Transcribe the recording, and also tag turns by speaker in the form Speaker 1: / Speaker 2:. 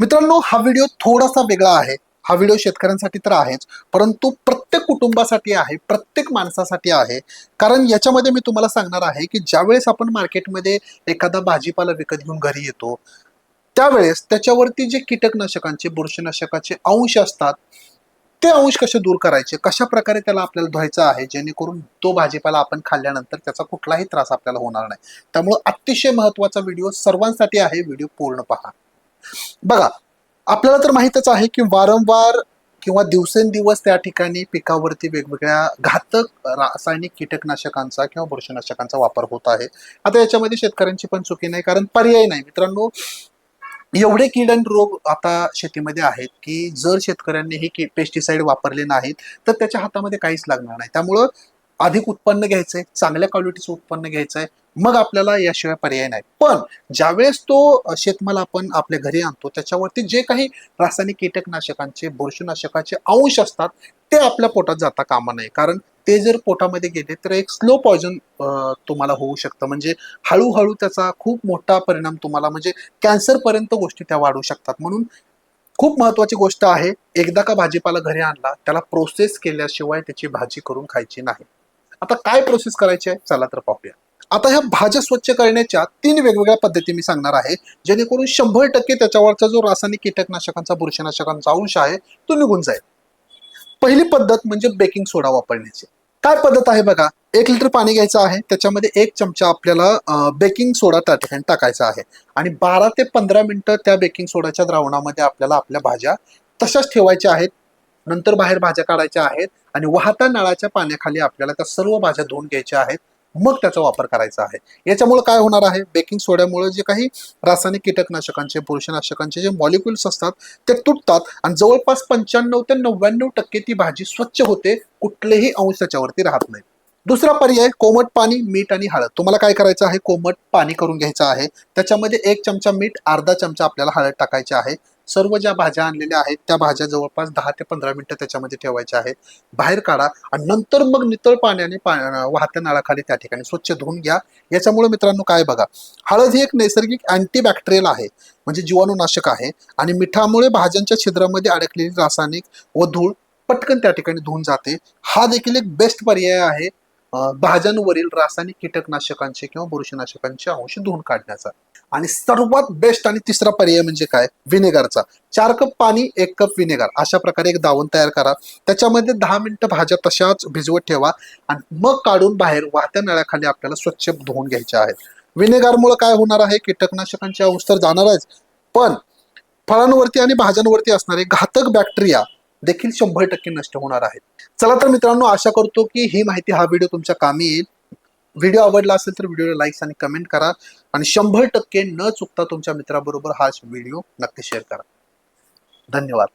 Speaker 1: मित्रांनो, हा व्हिडिओ थोडासा वेगळा आहे. हा व्हिडिओ शेतकऱ्यांसाठी तर आहेच, परंतु प्रत्येक कुटुंबासाठी आहे, प्रत्येक माणसासाठी आहे. कारण याच्यामध्ये मी तुम्हाला सांगणार आहे की ज्यावेळेस आपण मार्केटमध्ये एखादा भाजीपाला विकत घेऊन घरी येतो, त्यावेळेस त्याच्यावरती जे कीटकनाशकांचे, बुरशीनाशकाचे अंश असतात, ते अंश कसे दूर करायचे, कशा प्रकारे त्याला आपल्याला धुवायचं आहे, जेणेकरून तो भाजीपाला आपण खाल्ल्यानंतर त्याचा कुठलाही त्रास आपल्याला होणार नाही. त्यामुळे अतिशय महत्त्वाचा व्हिडिओ सर्वांसाठी आहे. व्हिडिओ पूर्ण पहा. बघा, आपल्याला तर माहीतच आहे की वारंवार किंवा दिवसेंदिवस त्या ठिकाणी पिकावरती वेगवेगळ्या घातक रासायनिक कीटकनाशकांचा किंवा बुरशीनाशकांचा वापर होत आहे. आता याच्यामध्ये शेतकऱ्यांची पण चुकी नाही, कारण पर्याय नाही. मित्रांनो, एवढे कीड आणि रोग आता शेतीमध्ये आहेत की जर शेतकऱ्यांनी हे पेस्टिसाइड वापरले नाहीत तर त्याच्या हातामध्ये काहीच लागणार नाही. त्यामुळं अधिक उत्पन्न घ्यायचंय, चांगल्या क्वालिटीचं उत्पन्न घ्यायचंय, मग आपल्याला याशिवाय पर्याय नाही. पण ज्यावेळेस तो शेतमाल आपण आपल्या घरी आणतो, त्याच्यावरती जे काही रासायनिक कीटकनाशकांचे, बुरशीनाशकाचे अंश असतात, ते आपल्या पोटात जाता कामा नये. कारण ते जर पोटामध्ये गेले तर एक स्लो पॉयझन तुम्हाला होऊ शकतं. म्हणजे हळूहळू त्याचा खूप मोठा परिणाम तुम्हाला, म्हणजे कॅन्सर पर्यंत गोष्टी त्या वाढू शकतात. म्हणून खूप महत्वाची गोष्ट आहे, एकदा का भाजीपाला घरी आणला, त्याला प्रोसेस केल्याशिवाय त्याची भाजी करून खायची नाही. आता काय प्रोसेस करायची आहे, चला तर पाहूया. आता ह्या भाज्या स्वच्छ करण्याच्या 3 वेगवेगळ्या पद्धती मी सांगणार आहे, जेणेकरून 100% त्याच्यावरचा जो रासायनिक कीटकनाशकांचा, बुरशीनाशकांचा अंश आहे, तो निघून जाईल. पहिली पद्धत म्हणजे बेकिंग सोडा वापरण्याची. काय पद्धत आहे बघा, 1 लिटर पाणी घ्यायचं आहे, त्याच्यामध्ये 1 चमचा आपल्याला बेकिंग सोडा त्या ठिकाणी टाकायचा आहे आणि 12 ते 15 मिनिटं त्या बेकिंग सोडाच्या द्रावणामध्ये आपल्याला आपल्या भाज्या तशाच ठेवायच्या आहेत. नंतर बाहेर भाज्या काढायच्या आहेत आणि वाहत्या नळाच्या पाण्याखाली आपल्याला त्या सर्व भाज्या धुवून घ्यायच्या आहेत. मग त्याचा वापर करायचा आहे. याच्यामुळे काय होणार आहे, बेकिंग सोड्यामुळे जे काही रासायनिक कीटकनाशकांचे, बुरशीनाशकांचे जे मॉलिक्युल्स असतात, ते तुटतात आणि जवळपास 95 ते 99% ती भाजी स्वच्छ होते. कुठलेही अंश त्याच्यावरती राहत नाही. दुसरा पर्याय, कोमट पाणी, मीठ आणि हळद. तुम्हाला काय करायचं आहे, कोमट पाणी करून घ्यायचं आहे. त्याच्यामध्ये 1 चमचा मीठ, अर्धा चमचा आपल्याला हळद टाकायची आहे. सर्व ज्या भाज्या आणलेल्या आहेत, त्या भाज्या जवळपास 10 ते 15 मिनिटं त्याच्यामध्ये ठेवायच्या आहेत. बाहेर काढा आणि नंतर मग नितळ पाण्याने वाहत्या नळाखाली त्या ठिकाणी स्वच्छ धुवून घ्या. याच्यामुळे मित्रांनो काय बघा, हळद ही एक नैसर्गिक अँटीबॅक्टेरियल आहे, म्हणजे जीवाणूनाशक आहे आणि मिठामुळे भाज्यांच्या छिद्रामध्ये अडकलेली रासायनिक व धूळ पटकन त्या ठिकाणी धुवून जाते. हा देखील एक बेस्ट पर्याय आहे भाज्यांवरील रासायनिक कीटकनाशकांचे किंवा बुरशीनाशकांचे अंश धुवून काढण्याचा. आणि सर्वात बेस्ट आणि तिसरा पर्याय म्हणजे काय, विनेगरचा. 4 कप पाणी, 1 कप विनेगर, अशा प्रकारे एक दावण तयार करा. त्याच्यामध्ये 10 मिनिटं भाज्या तशाच भिजवत ठेवा आणि मग काढून बाहेर वाहत्या नळाखाली आपल्याला स्वच्छ धुवून घ्यायचे आहेत. विनेगरमुळे काय होणार आहे, कीटकनाशकांचे अंश तर जाणार आहेच, पण फळांवरती आणि भाज्यांवरती असणारे घातक बॅक्टेरिया देखील 100% नष्ट होणार आहेत. चला तर मित्रांनो, आशा करतो की ही माहिती, हा व्हिडिओ तुमच्या कामी येईल. व्हिडिओ आवडला असेल तर व्हिडिओला लाईक्स आणि कमेंट करा आणि 100% न चुकता तुमच्या मित्राबरोबर हा व्हिडिओ नक्की शेअर करा. धन्यवाद.